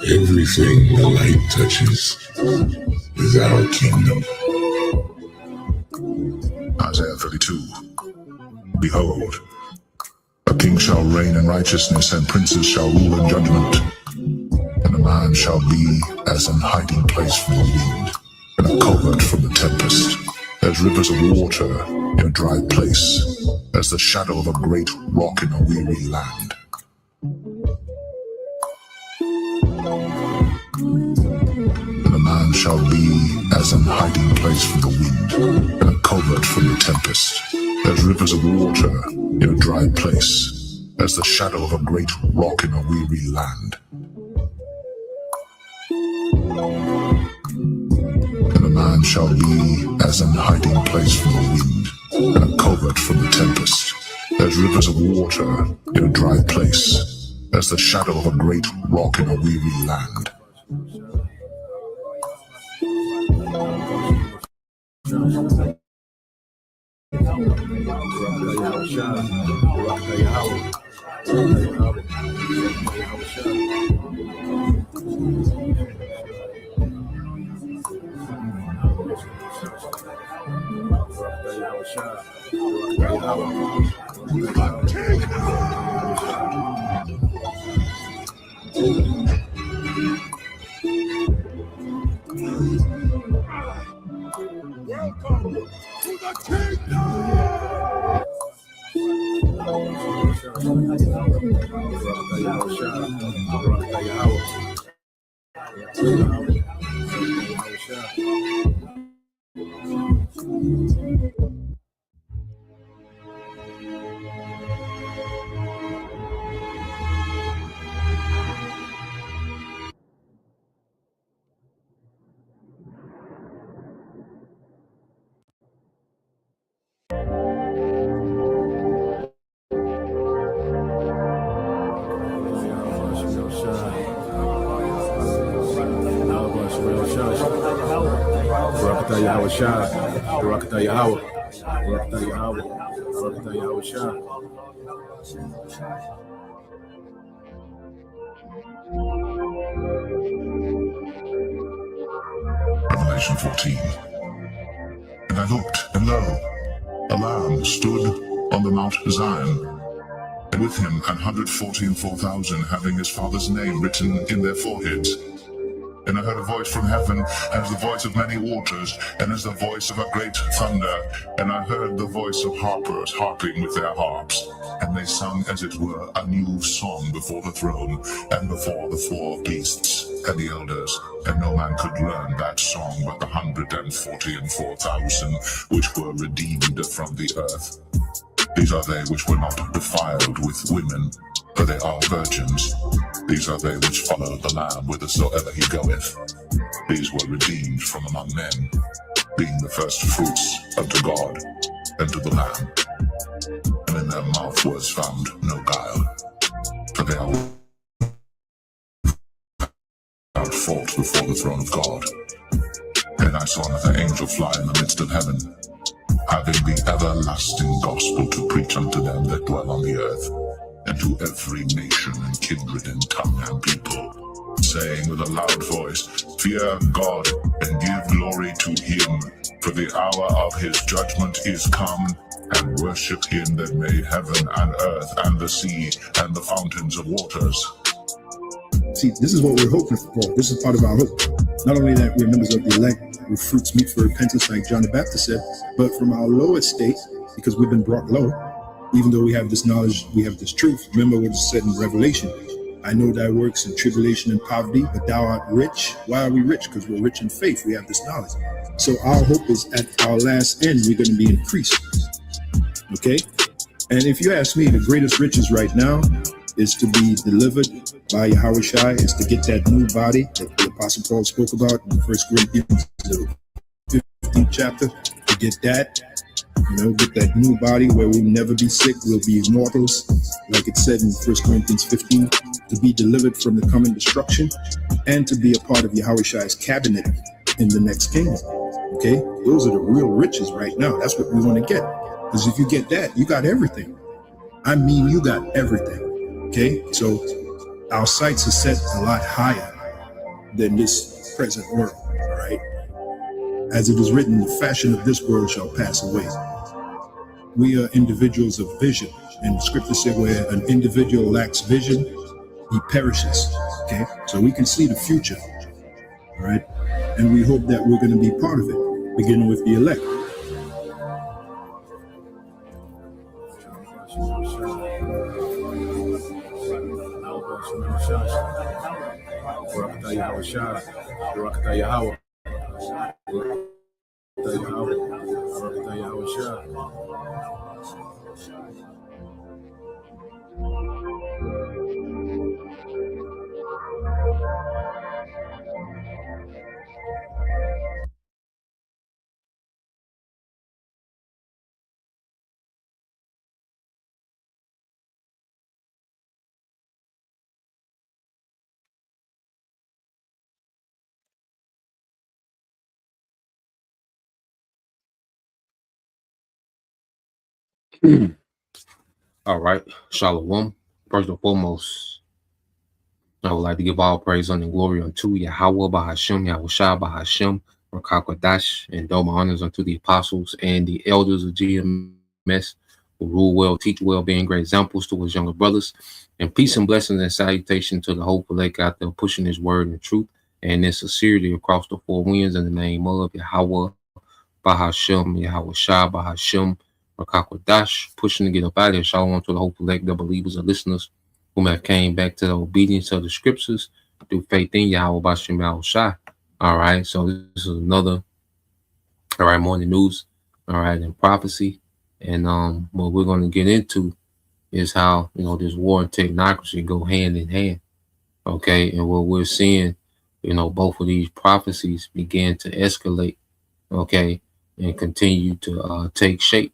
Everything the light touches is our kingdom. Isaiah 32. Behold, a king shall reign in righteousness, and princes shall rule in judgment. And a man shall be as an hiding place from the wind, and a covert from the tempest, as rivers of water in a dry place, as the shadow of a great rock in a weary land. And a man shall be as an hiding place from the wind, and a covert from the tempest, as rivers of water in a dry place, as the shadow of a great rock in a weary land. And a man shall be as an hiding place from the wind, and a covert from the tempest, as rivers of water in a dry place, as the shadow of a great rock in a weary land. Welcome to the kingdom! Revelation 14. And I looked, and lo, a Lamb stood on the Mount Zion, and with him 144,000, having his Father's name written in their foreheads. And I heard a voice from heaven, as the voice of many waters, and as the voice of a great thunder. And I heard the voice of harpers harping with their harps. And they sung, as it were, a new song before the throne, and before the 4 beasts and the elders. And no man could learn that song but the 144,000 which were redeemed from the earth. These are they which were not defiled with women, for they are virgins. These are they which follow the Lamb whithersoever he goeth. These were redeemed from among men, being the first fruits unto God and to the Lamb. And in their mouth was found no guile, for they are without fault before the throne of God. And I saw another angel fly in the midst of heaven, having the everlasting gospel to preach unto them that dwell on the earth, and to every nation and kindred and tongue and people, saying with a loud voice, Fear God, and give glory to him, for the hour of his judgment is come, and worship him that made heaven and earth and the sea and the fountains of waters. See, this is what we're hoping for. This is part of our hope. Not only that we're members of the elect, with fruits meet for repentance, like John the Baptist said, but from our low estate, because we've been brought low, even though we have this knowledge, we have this truth. Remember what is said in Revelation. I know thy works in tribulation and poverty, but thou art rich. Why are we rich? Because we're rich in faith. We have this knowledge. So our hope is at our last end, we're going to be increased. Okay? And if you ask me, the greatest riches right now is to be delivered by Yahushua, is to get that new body that the Apostle Paul spoke about in 1 Corinthians, the 15th chapter, to get that. Get that new body where we'll never be sick, we'll be immortals, like it said in 1 Corinthians 15, to be delivered from the coming destruction and to be a part of Yahweh cabinet in the next kingdom. Okay, those are the real riches right now. That's what we want to get. Because if you get that, you got everything. I mean, you got everything. Okay, so our sights are set a lot higher than this present world. All right, as it is written, the fashion of this world shall pass away. We are individuals of vision, and the scripture said where an individual lacks vision, he perishes. Okay, so we can see the future. All right, and we hope that we're going to be part of it, beginning with the elect. All right, Shalom. First and foremost, I would like to give all praise and glory unto Yahweh Bahashem, Yahushua Bahashem, Rakakwadash, and all my honors unto the apostles and the elders of GMS who rule well, teach well, being great examples to his younger brothers. And peace and blessings and salutation to the whole elect out there pushing his word and truth and in sincerity across the four winds in the name of Yahweh Bahashem, Yahushua Bahashem, Rakakwadash, pushing to get up out of here. Shalom to the whole elect, the believers and listeners whom have came back to the obedience of the scriptures through faith in Yahweh Bashem Yahushua. All right, so this is another morning news, all right, and prophecy. And what we're going to get into is how this war and technocracy go hand in hand. Okay, and what we're seeing, both of these prophecies begin to escalate, okay, and continue to take shape.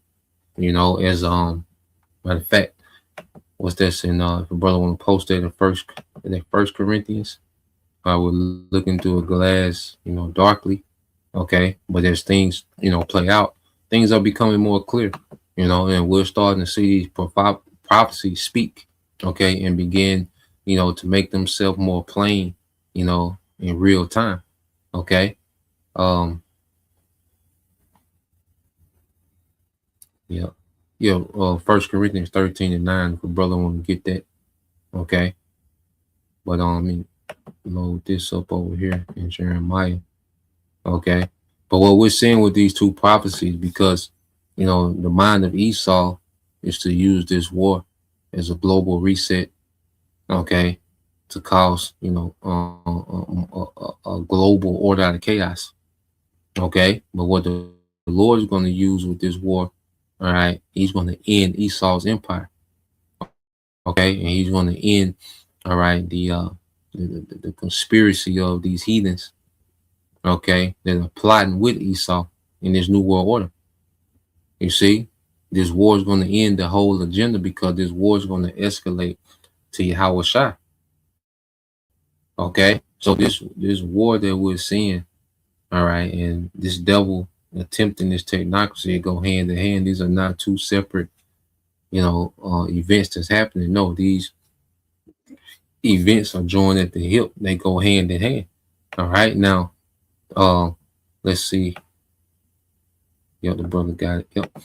As matter of fact, what's this in if a brother want to post that in first Corinthians, we're looking through a glass, darkly, okay, but as things play out, things are becoming more clear, and we're starting to see these prophecies speak, okay, and begin to make themselves more plain, in real time, okay. First Corinthians 13:9, if a brother want to get that, okay. But load this up over here in Jeremiah, okay. But what we're seeing with these two prophecies, because the mind of Esau is to use this war as a global reset, okay, to cause a global order out of chaos, okay. But what the Lord is going to use with this war, all right, he's going to end Esau's empire, okay, and he's going to end, all right, the conspiracy of these heathens, okay, that are plotting with Esau in this new world order. You see, this war is going to end the whole agenda, because this war is going to escalate to Yahweh Shai. Okay, so this war that we're seeing, all right, and this devil attempting this technocracy go hand in hand. These are not two separate, events that's happening. No, these events are joined at the hip. They go hand in hand. All right, now, let's see. Yep, the brother got it. Yep,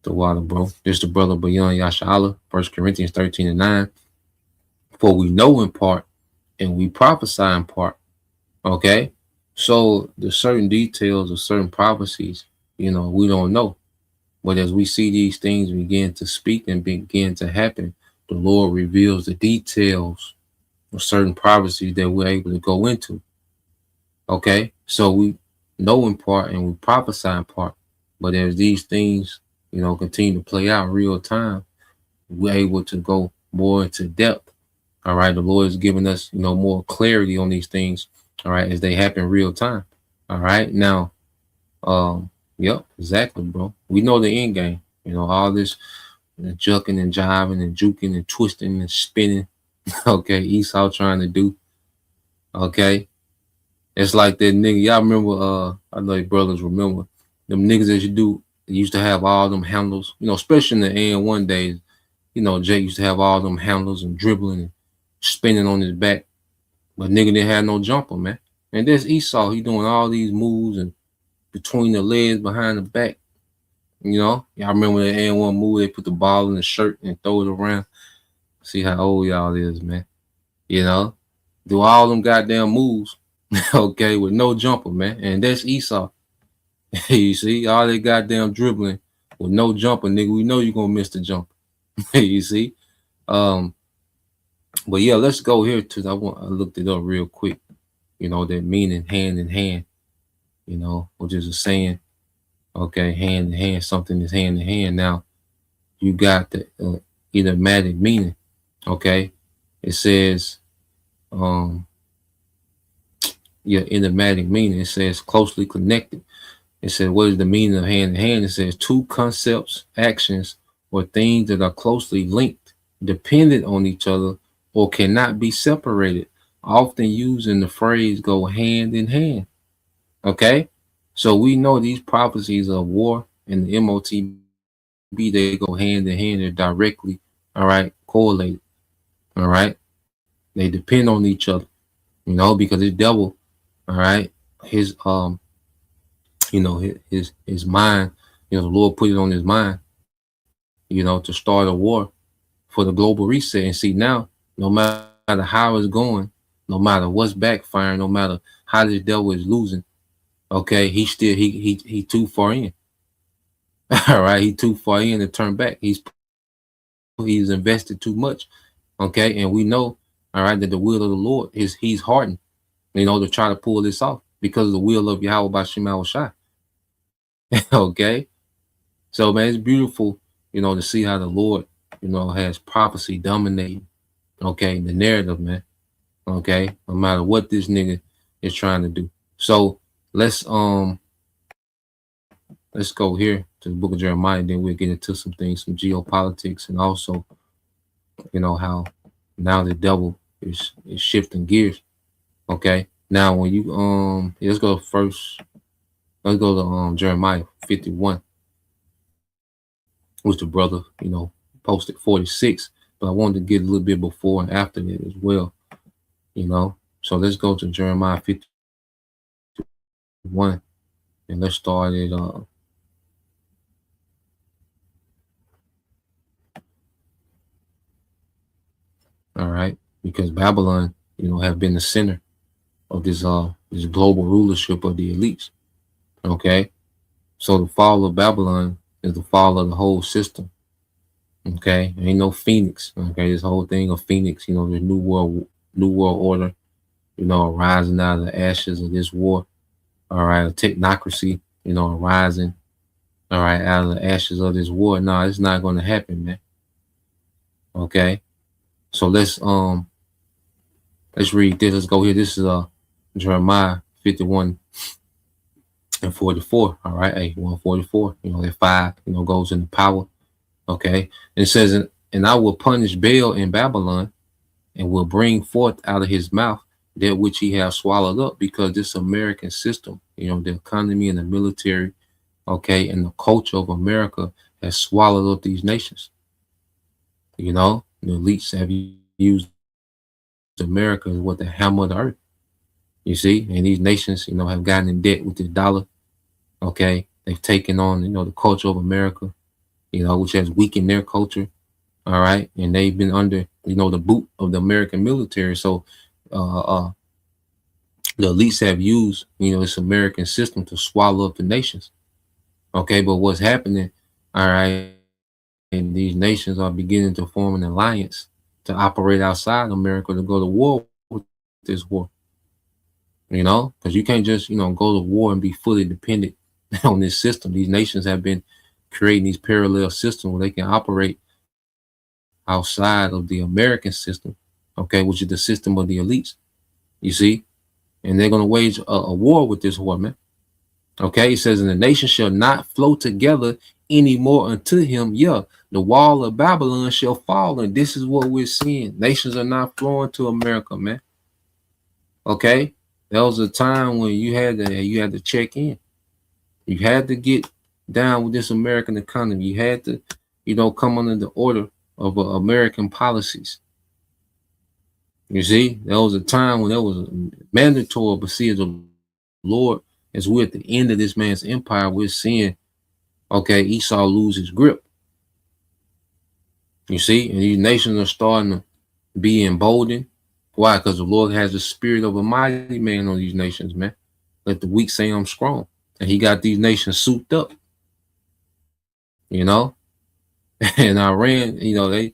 the water, bro. This the brother beyond Yashala. 1 Corinthians 13:9. For we know in part, and we prophesy in part. Okay, so the certain details of certain prophecies, we don't know. But as we see these things begin to speak and begin to happen, the Lord reveals the details of certain prophecies that we're able to go into. Okay, so we know in part and we prophesy in part. But as these things, continue to play out in real time, we're able to go more into depth. All right, the Lord is giving us, more clarity on these things. All right, as they happen real time. All right, now, Yep, exactly, bro. We know the end game. All this jucking and jiving and juking and twisting and spinning. Okay, Esau trying to do. Okay, it's like that nigga. Y'all remember? I know your brothers remember them niggas that you do. They used to have all them handles. Especially in the N1 days. Jay used to have all them handles and dribbling and spinning on his back, but nigga didn't have no jumper, man. And there's Esau. He doing all these moves and between the legs, behind the back. Y'all remember the N1 move? They put the ball in the shirt and throw it around. See how old y'all is, man. Do all them goddamn moves, okay, with no jumper, man. And that's Esau. You see, all that goddamn dribbling with no jumper, nigga. We know you're gonna miss the jumper. You see? Um, but yeah, let's go here to I looked it up real quick. That meaning hand in hand, which is a saying, okay, hand in hand, something is hand in hand. Now you got the idiomatic meaning, okay? It says, idiomatic meaning. It says closely connected. It says, what is the meaning of hand in hand? It says two concepts, actions, or things that are closely linked, dependent on each other, or cannot be separated. Often using the phrase go hand in hand. Okay? So we know these prophecies of war and the MOTB, they go hand in hand. They're directly, all right, correlated. All right? They depend on each other, because the devil, all right, his his mind, the Lord put it on his mind, to start a war for the global reset. And see now, no matter how it's going, no matter what's backfiring, no matter how this devil is losing, okay, he still he too far in. All right, he too far in to turn back. He's invested too much. Okay, and we know, all right, that the will of the Lord is he's hardened, to try to pull this off because of the will of Yahweh by Shema Shai. Okay. So man, it's beautiful, to see how the Lord, has prophecy dominating, okay, the narrative, man. Okay, no matter what this nigga is trying to do. So let's go here to the book of Jeremiah, then we'll get into some things, some geopolitics, and also, how now the devil is shifting gears. Okay. Now when you let's go first. Let's go to Jeremiah 51. Which the brother, posted 46, but I wanted to get a little bit before and after that as well, So let's go to Jeremiah 51 and let's start it. All right, because Babylon, have been the center of this global rulership of the elites. Okay, so the fall of Babylon is the fall of the whole system. Okay, ain't no phoenix. Okay, this whole thing of phoenix, the new world order, arising out of the ashes of this war. All right, a technocracy, arising, all right, out of the ashes of this war. No, it's not going to happen, man. Okay, so let's read this. Let's go here. This is Jeremiah 51 and 44. All right, 144. That 5, goes into power. Okay, and it says, and I will punish Baal in Babylon, and will bring forth out of his mouth that which he has swallowed up, because this American system, the economy and the military, okay, and the culture of America has swallowed up these nations. The elites have used America as what the hammer of the earth. You see, and these nations, have gotten in debt with the dollar. Okay, they've taken on, the culture of America, which has weakened their culture. All right, and they've been under, the boot of the American military. So, the elites have used, this American system to swallow up the nations. Okay, but what's happening? All right, and these nations are beginning to form an alliance to operate outside America to go to war with this war. Because you can't just, go to war and be fully dependent on this system. These nations have been creating these parallel systems where they can operate outside of the American system, okay, which is the system of the elites. You see, and they're going to wage a war with this war, man. Okay, it says, and the nation shall not flow together anymore unto him. Yeah, the wall of Babylon shall fall, and this is what we're seeing. Nations are not flowing to America, man. Okay, there was a time when you had to check in. You had to get down with this American economy. You had to, come under the order of American policies. You see, there was a time when that was mandatory, but see, as the Lord, as we're at the end of this man's empire, we're seeing, okay, Esau lose his grip. You see, and these nations are starting to be emboldened. Why? Because the Lord has the spirit of a mighty man on these nations, man. Let the weak say I'm strong. And he got these nations souped up, you know. And Iran, I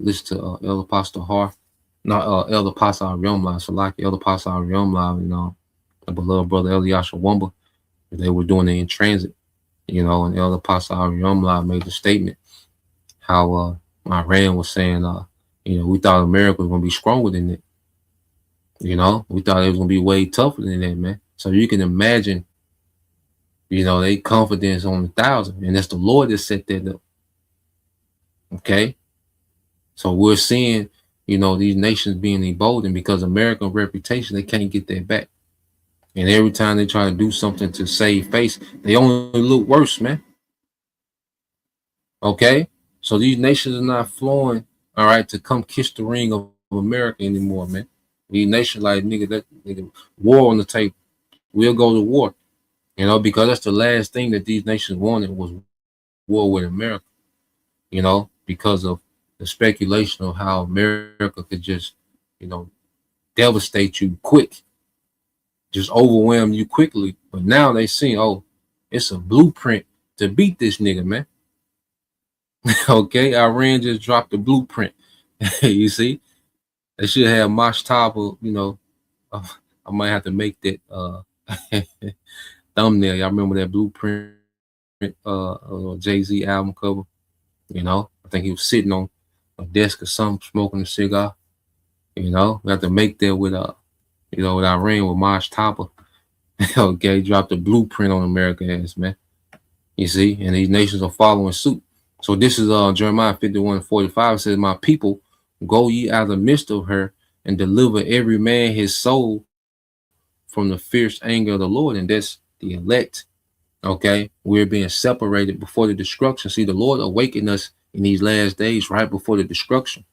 listened to Elder Pastor Har, not Elder Pastor Ariomla, so like Elder Pastor Ariomla, the beloved brother Eliasha Wumba. They were doing it in transit, and Elder Pastor Ariomla made the statement how Iran was saying, we thought America was going to be stronger than it. We thought it was going to be way tougher than that, man. So you can imagine, they confidence on 1,000, and that's the Lord that set that up. Okay. So we're seeing, these nations being emboldened because American reputation, they can't get that back. And every time they try to do something to save face, they only look worse, man. Okay. So these nations are not flowing, all right, to come kiss the ring of America anymore, man. These nations like, nigga, war on the table. We'll go to war, because that's the last thing that these nations wanted was war with America, because of the speculation of how America could just, devastate you quick, just overwhelm you quickly. But now they see, oh, it's a blueprint to beat this nigga, man. Okay, Iran just dropped the blueprint. You see, they should have Mosh Taba, I might have to make that thumbnail. Y'all remember that blueprint Jay-Z album cover? I think he was sitting on a desk or something, smoking a cigar. We have to make that with with Iran with Mosh Taba. Okay, drop the blueprint on America ass, man. You see, and these nations are following suit. So this is Jeremiah 51:45. It says, my people, go ye out of the midst of her and deliver every man his soul from the fierce anger of the Lord. And that's the elect. Okay, we're being separated before the destruction. See, the Lord awakened us in these last days right before the destruction.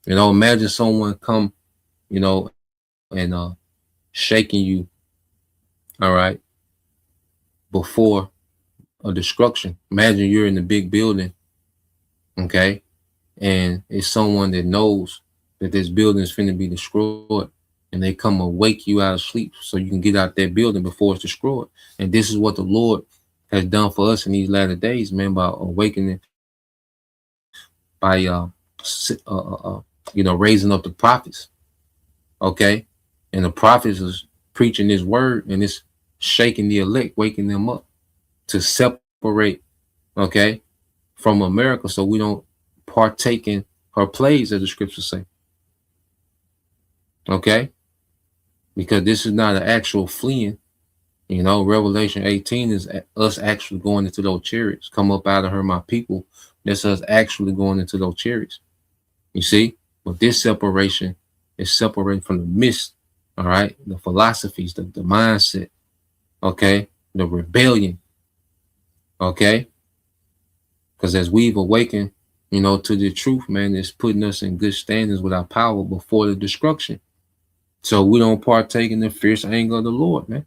Imagine someone come, and shaking you, all right, before a destruction. Imagine you're in the big building, okay, and it's someone that knows that this building is finna be destroyed, and they come and wake you out of sleep so you can get out that building before it's destroyed. And this is what the Lord has done for us in these latter days, man, by awakening, by raising up the prophets, okay, and the prophets is preaching this word, and it's shaking the elect, waking them up to separate, okay, from America, so we don't partake in her plagues, as the scriptures say. Okay, because this is not an actual fleeing. Revelation 18 is us actually going into those chariots. Come up out of her, my people. That's us actually going into those chariots. You see, but this separation is separating from the mist. All right, the philosophies, the mindset. Okay, the rebellion. Okay, because as we've awakened, to the truth, man, it's putting us in good standings with our power before the destruction. So we don't partake in the fierce anger of the Lord, man.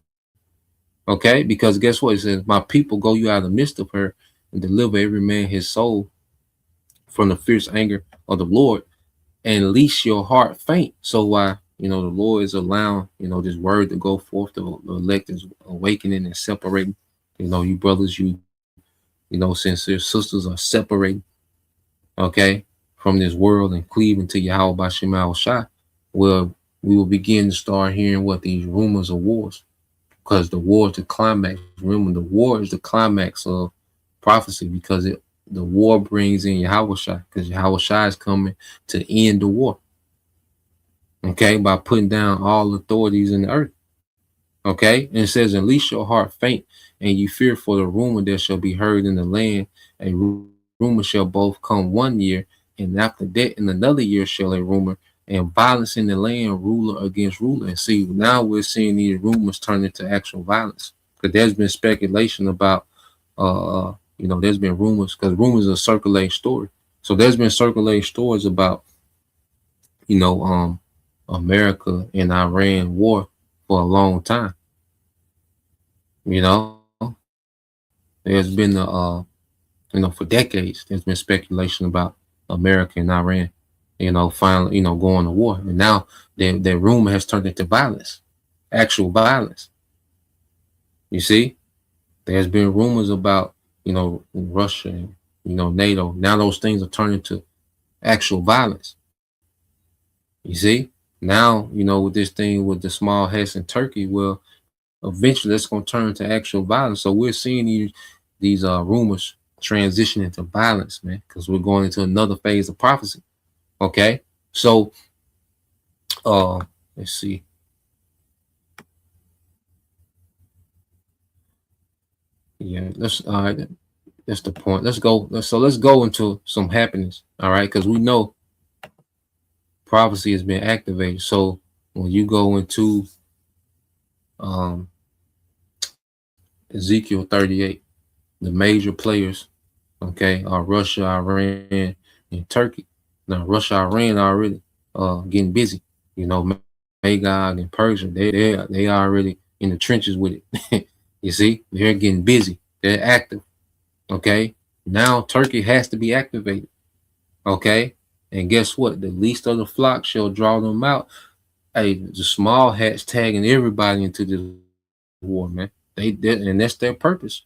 Okay, because guess what? It says, my people, go you out of the midst of her and deliver every man his soul from the fierce anger of the Lord, and least your heart faint. So why, the Lord is allowing, this word to go forth, the elect is awakening and separating, you brothers, you sincere sisters are separating, okay, from this world and cleaving to Yahweh by Shema Shai. Well, we will begin to start hearing what these rumors of wars, because the war is the climax. Remember, the war is the climax of prophecy, because the war brings in Yahweh Shai, because Yahweh Shai is coming to end the war. Okay, by putting down all authorities in the earth. Okay, and it says, "And least your heart faint, and you fear for the rumor that shall be heard in the land. A rumor shall both come 1 year, and after that, in another year shall a rumor, and violence in the land, ruler against ruler." And see, now we're seeing these rumors turn into actual violence, because there's been speculation about, there's been rumors, because rumors are circulating story. So there's been circulating stories about, you know, um, America and Iran war for a long time. You know, there's been for decades, there's been speculation about America and Iran, finally, going to war. And now that rumor has turned into violence, actual violence. You see, there's been rumors about, Russia and, NATO. Now those things are turning to actual violence. You see, now, with this thing with the small hats in Turkey, well, eventually it's going to turn to actual violence. So we're seeing these rumors transition into violence, man, because we're going into another phase of prophecy. Okay, so let's see. Yeah, let's all right. That's the point. Let's go. Let's go into some happenings. All right, because we know prophecy has been activated. So when you go into um Ezekiel 38, the major players, okay, are Russia, Iran, and Turkey. Now Russia, Iran already getting busy. Magog and Persia, they already in the trenches with it. You see, they're getting busy. They're active. Okay. Now Turkey has to be activated. Okay. And guess what? The least of the flock shall draw them out. Hey, the small hats tagging everybody into this war, man. And that's their purpose.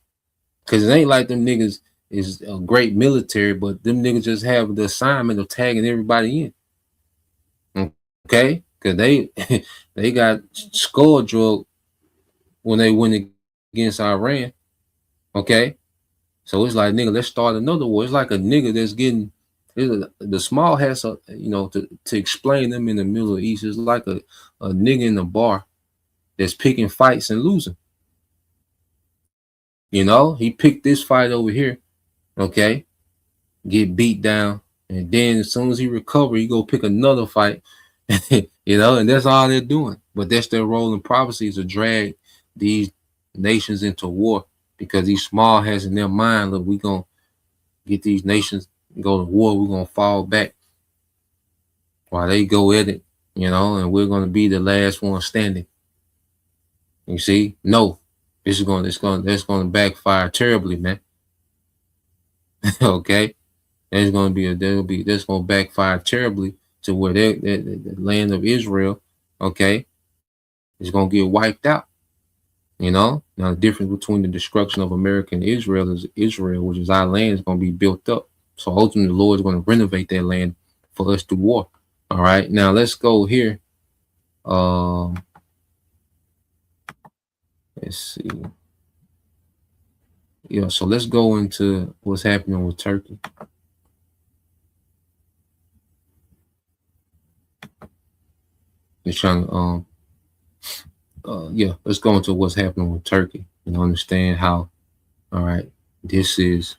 Cause it ain't like them niggas is a great military, but them niggas just have the assignment of tagging everybody in. Okay, cause they they got skull drug when they went against Iran. Okay, so it's like, nigga, let's start another war. It's like a nigga that's getting the small hats, to explain them in the Middle East. It's like a nigga in the bar that's picking fights and losing. He picked this fight over here, okay, get beat down, and then as soon as he recover, he go pick another fight, and that's all they're doing. But that's their role in prophecy, is to drag these nations into war, because these small has in their mind, look, we gonna get these nations go to war, we're gonna fall back while they go at it, and we're gonna be the last one standing. You see, no, that's gonna backfire terribly, man. Okay, that's gonna backfire terribly, to where the land of Israel, okay, is gonna get wiped out. Now the difference between the destruction of America and Israel is Israel, which is our land, is gonna be built up. So ultimately, the Lord is gonna renovate that land for us to war. All right, now let's go here. Let's see. Yeah, so let's go into what's happening with Turkey. It's trying to let's go into what's happening with Turkey and understand how, all right, this is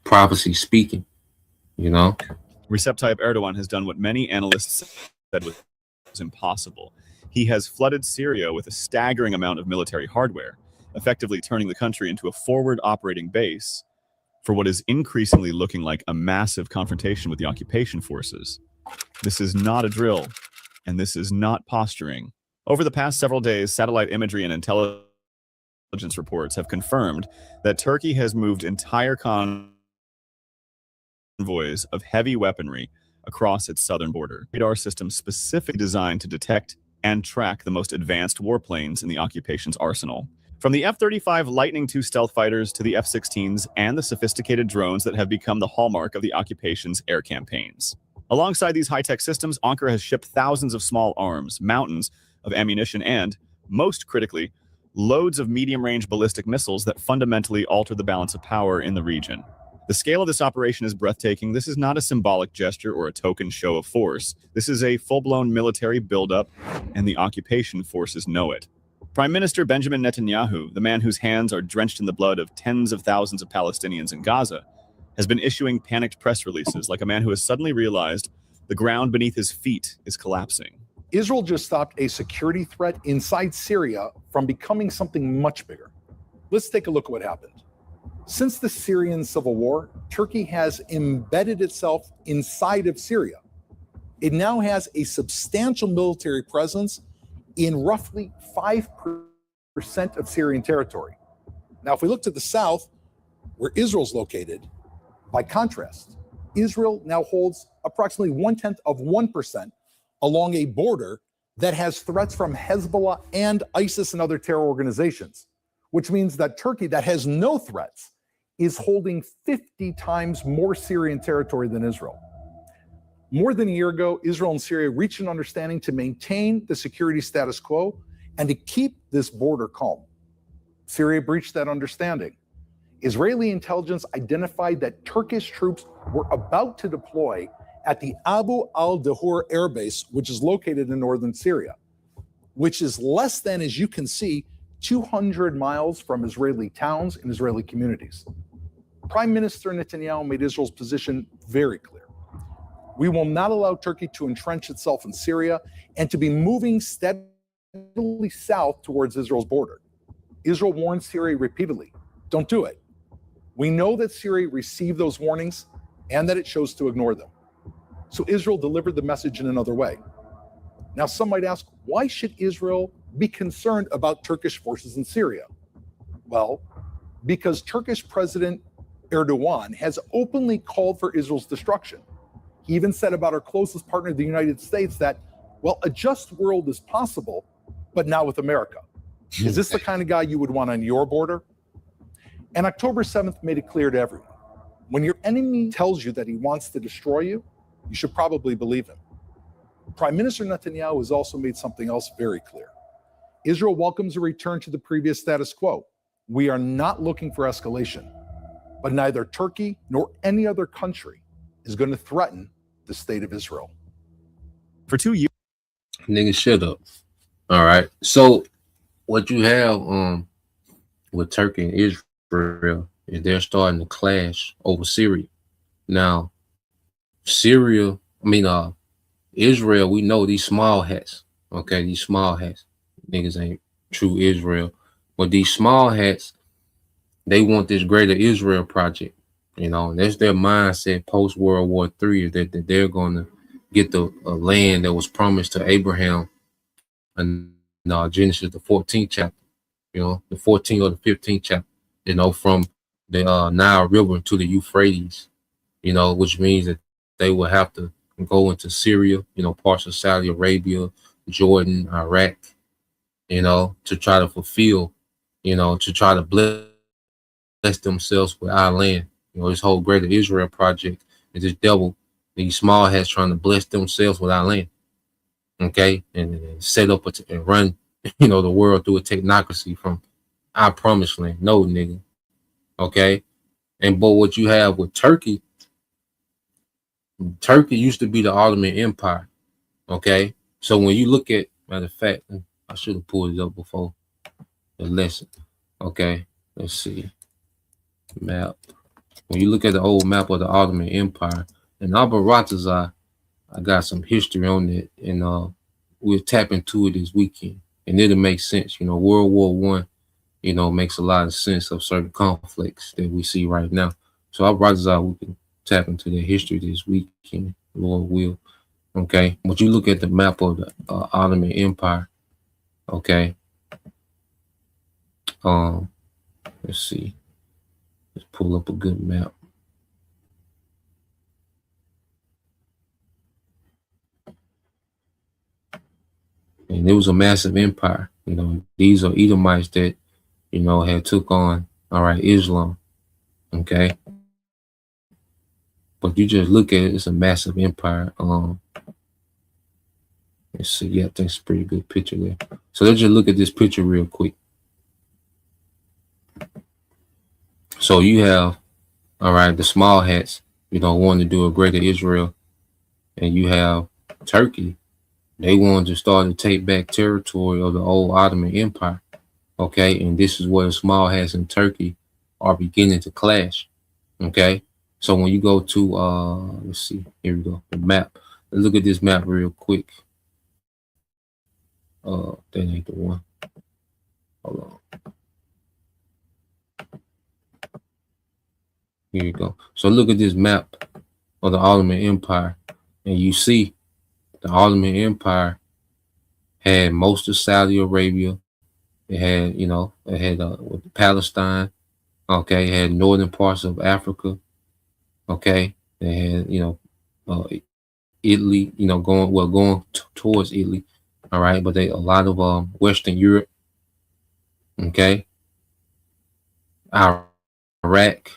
prophecy speaking. Recep Tayyip Erdogan has done what many analysts said was impossible. He has flooded Syria with a staggering amount of military hardware, effectively turning the country into a forward operating base for what is increasingly looking like a massive confrontation with the occupation forces. This is not a drill, and this is not posturing. Over the past several days, satellite imagery and intelligence reports have confirmed that Turkey has moved entire convoys of heavy weaponry across its southern border. Radar systems specifically designed to detect and track the most advanced warplanes in the occupation's arsenal. From the F-35 Lightning II stealth fighters to the F-16s and the sophisticated drones that have become the hallmark of the occupation's air campaigns. Alongside these high-tech systems, Ankara has shipped thousands of small arms, mountains of ammunition, and, most critically, loads of medium-range ballistic missiles that fundamentally alter the balance of power in the region. The scale of this operation is breathtaking. This is not a symbolic gesture or a token show of force. This is a full-blown military buildup, and the occupation forces know it. Prime Minister Benjamin Netanyahu, the man whose hands are drenched in the blood of tens of thousands of Palestinians in Gaza, has been issuing panicked press releases like a man who has suddenly realized the ground beneath his feet is collapsing. Israel just stopped a security threat inside Syria from becoming something much bigger. Let's take a look at what happened. Since the Syrian civil war, Turkey has embedded itself inside of Syria. It now has a substantial military presence in roughly 5% of Syrian territory. Now, if we look to the south, where Israel's located, by contrast, Israel now holds approximately 0.1% along a border that has threats from Hezbollah and ISIS and other terror organizations, which means that Turkey, that has no threats, is holding 50 times more Syrian territory than Israel. More than a year ago, Israel and Syria reached an understanding to maintain the security status quo and to keep this border calm. Syria breached that understanding. Israeli intelligence identified that Turkish troops were about to deploy at the Abu al-Dahur air base, which is located in northern Syria, which is less than, as you can see, 200 miles from Israeli towns and Israeli communities. Prime Minister Netanyahu made Israel's position very clear. We will not allow Turkey to entrench itself in Syria and to be moving steadily south towards Israel's border. Israel warned Syria repeatedly, don't do it. We know that Syria received those warnings and that it chose to ignore them. So Israel delivered the message in another way. Now, some might ask, why should Israel be concerned about Turkish forces in Syria? Well, because Turkish President Erdogan has openly called for Israel's destruction. He even said about our closest partner, the United States, that, well, a just world is possible, but not with America. Is this the kind of guy you would want on your border? And October 7th made it clear to everyone. When your enemy tells you that he wants to destroy you, you should probably believe him. Prime Minister Netanyahu has also made something else very clear. Israel welcomes a return to the previous status quo. We are not looking for escalation, but neither Turkey nor any other country is going to threaten the state of Israel. For 2 years, Nigga, shut up. All right. So what you have with Turkey and Israel is they're starting to clash over Syria. Now, Israel, we know these small hats. Okay, these small hats. Niggas ain't true Israel. But these small hats, they want this greater Israel project. You know, and that's their mindset post World War III, is that they're going to get the land that was promised to Abraham in Genesis, the 14th chapter, you know, the 14th or the 15th chapter, you know, from the Nile River to the Euphrates, you know, which means that they will have to go into Syria, you know, parts of Saudi Arabia, Jordan, Iraq, you know, to try to fulfill, you know, to try to bless themselves with our land. You know, this whole greater Israel project is this devil, these small hats trying to bless themselves with our land. Okay, and set up and run, you know, the world through a technocracy from our promised land. No, nigga. Okay, but what you have with Turkey used to be the Ottoman Empire. Okay, so when you look at, matter of fact, I should have pulled it up before the lesson. Okay, let's see, map. When you look at the old map of the Ottoman Empire and Abaratazar, I got some history on it, and we'll tap into it this weekend, and it'll make sense. You know, World War I, you know, makes a lot of sense of certain conflicts that we see right now. So Abaratazar, we can tap into their history this weekend, Lord will. Okay, but you look at the map of the Ottoman Empire. Okay, let's see. Let's pull up a good map. And it was a massive empire. You know, these are Edomites that, you know, had took on, Islam. Okay. But you just look at it, it's a massive empire. Let's see. Yeah, I think it's a pretty good picture there. So let's just look at this picture real quick. So you have, the small hats, you know, wanting to do a greater Israel. And you have Turkey. They wanted to start to take back territory of the old Ottoman Empire. Okay, and this is where the small hats in Turkey are beginning to clash. Okay, so when you go to let's see, here we go, the map. Let's look at this map real quick. That ain't the one. Hold on. Here you go. So look at this map of the Ottoman Empire, and you see the Ottoman Empire had most of Saudi Arabia. It had, it had Palestine. Okay, it had northern parts of Africa. Okay, they had, Italy. Going towards Italy. All right, but they a lot of Western Europe. Okay, Iraq.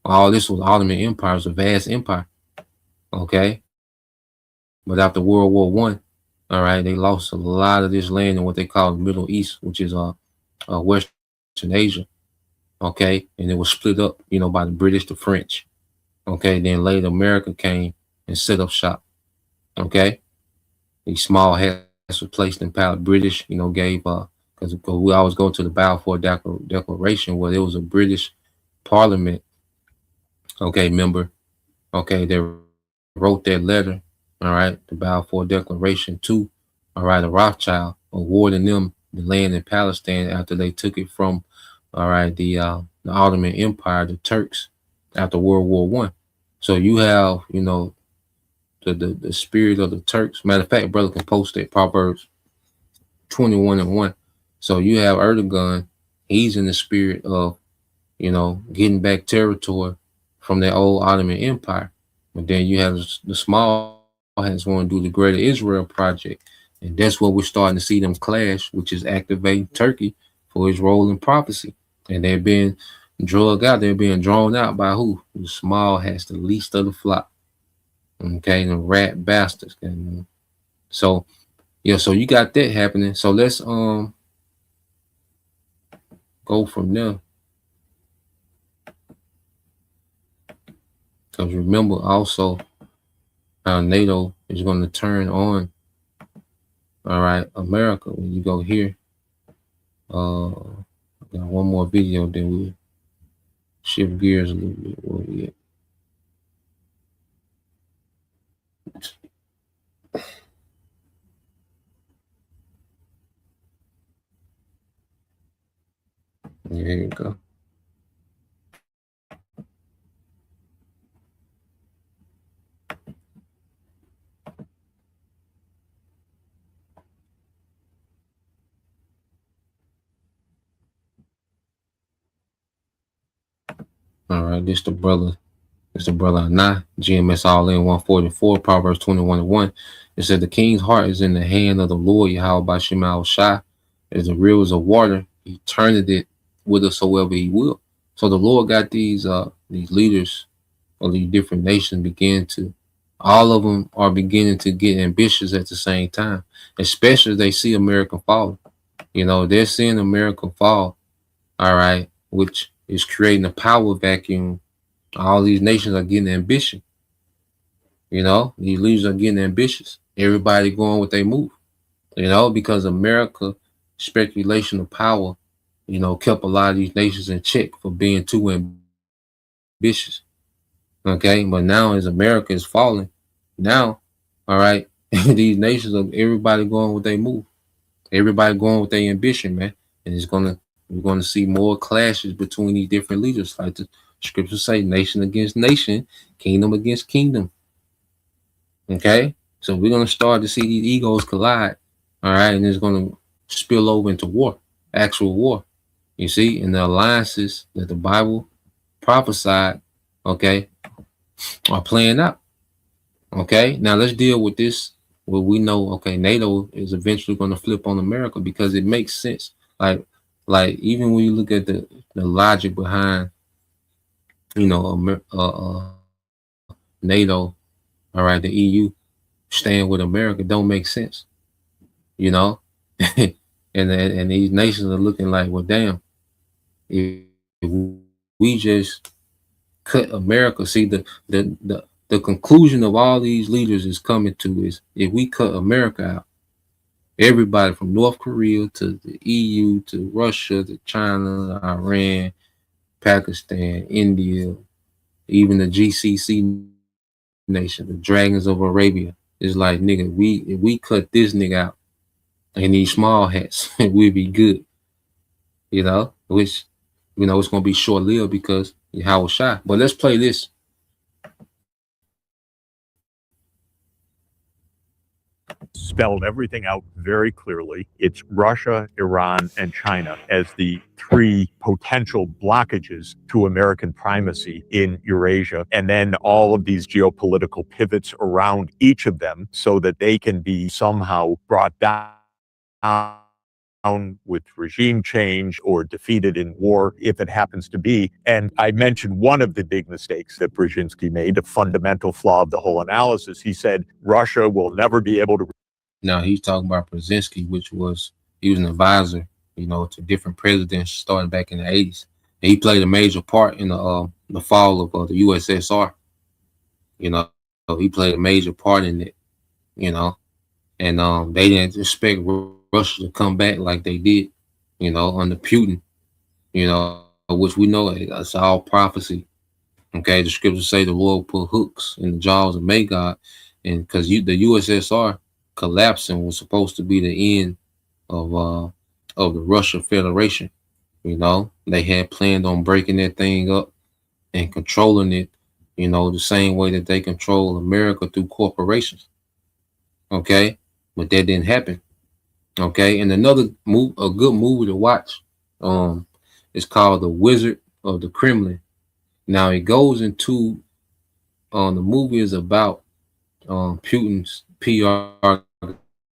All this was Ottoman Empire. It was a vast empire. Okay, but after World War One, all right, they lost a lot of this land in what they call the Middle East, which is Western Asia. Okay, and it was split up, by the British, the French. Okay, then later America came and set up shop. Okay, these small hats were placed in power. British, gave because we always go to the Balfour Declaration where there was a British Parliament, okay, member, okay, that wrote that letter, all right, the Balfour Declaration to, all right, the Rothschild, awarding them the land in Palestine after they took it from, all right, the Ottoman Empire, the Turks, after World War One. So you have, the spirit of the Turks. Matter of fact, brother can post that Proverbs 21:1. So you have Erdogan. He's in the spirit of, getting back territory from that old Ottoman Empire. But then you have the small hats want to do the Greater Israel Project. And that's what we're starting to see them clash, which is activating Turkey for his role in prophecy. And they're being drugged out. They're being drawn out by who? The small hats, the least of the flock. Okay, the rat bastards. So, yeah, so you got that happening. So let's go from there. Because remember also how NATO is going to turn on, all right, America. When you go here, I got one more video, then we'll shift gears a little bit. Where we at? There you go. All right, this the brother. It's the brother Anah, GMS All In 144, Proverbs 21:1. It said, the king's heart is in the hand of the Lord, Yahweh by Shema Shai. As the rivers of water, he turneth it whithersoever he will. So the Lord got these leaders of these different nations all of them are beginning to get ambitious at the same time, especially as they see America fall. They're seeing America fall, all right, which is creating a power vacuum. All these nations are getting ambitious. These leaders are getting ambitious. Everybody going with their move, because America speculation of power, kept a lot of these nations in check for being too ambitious. Okay, but now as America is falling, now, all right, these nations are everybody going with their move. Everybody going with their ambition, man. And we're gonna see more clashes between these different leaders, like the scriptures say, nation against nation, kingdom against kingdom. Okay, so we're gonna start to see these egos collide, all right, and it's gonna spill over into war, actual war. You see, and the alliances that the Bible prophesied, okay, are playing out. Okay, now let's deal with this. Well, we know, okay, NATO is eventually going to flip on America because it makes sense. Like even when you look at the logic behind, NATO, all right, the EU staying with America don't make sense, and these nations are looking like, well, damn, if we just cut America, see the conclusion of all these leaders is coming to is if we cut America out, Everybody from North Korea to the EU to Russia to China, Iran, Pakistan, India, even the GCC nation, the Dragons of Arabia. It's like, nigga, if we cut this nigga out and these small hats, we'd be good, which, it's going to be short lived because Yahweh Shai. But let's play this. Spelled everything out very clearly. It's Russia, Iran, and China as the three potential blockages to American primacy in Eurasia, and then all of these geopolitical pivots around each of them so that they can be somehow brought down with regime change or defeated in war if it happens to be. And I mentioned one of the big mistakes that Brzezinski made, a fundamental flaw of the whole analysis. He said Russia will never be able to. Now he's talking about Brzezinski, he was an advisor, to different presidents starting back in the 80s. And he played a major part in the fall of the USSR. He played a major part in it, and they didn't expect Russia to come back like they did, under Putin, which we know it's all prophecy. Okay, the scriptures say the Lord put hooks in the jaws of Magog, and because the USSR collapsing was supposed to be the end of the Russian Federation. They had planned on breaking that thing up and controlling it, the same way that they control America through corporations. Okay, but that didn't happen. Okay, and another a good movie to watch, is called The Wizard of the Kremlin. Now it goes into, the movie is about Putin's PR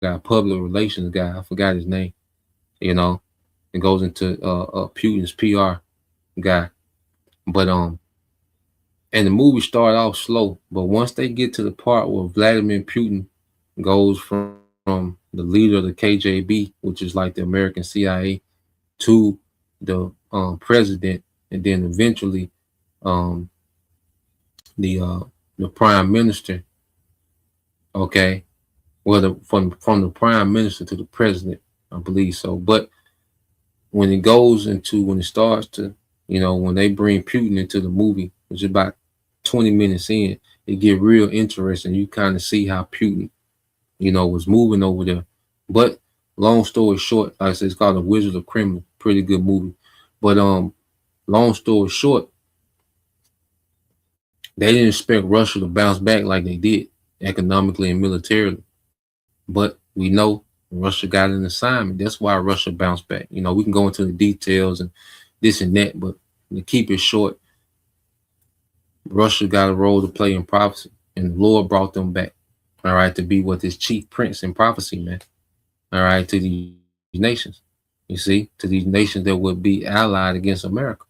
guy, public relations guy. I forgot his name. It goes into Putin's PR guy, but and the movie started off slow, but once they get to the part where Vladimir Putin goes from the leader of the KGB, which is like the American CIA, to the president, and then eventually the prime minister. Okay, well, from the prime minister to the president, I believe so. But when it starts to, when they bring Putin into the movie, which is about 20 minutes in, it get real interesting. You kind of see how Putin, was moving over there. But long story short, like I said, it's called The Wizard of Kremlin. Pretty good movie. But long story short, they didn't expect Russia to bounce back like they did economically and militarily. But we know Russia got an assignment. That's why Russia bounced back. We can go into the details and this and that, but to keep it short, Russia got a role to play in prophecy, and the Lord brought them back, all right, to be what his chief prince in prophecy, man, all right, to these nations, to these nations that would be allied against America.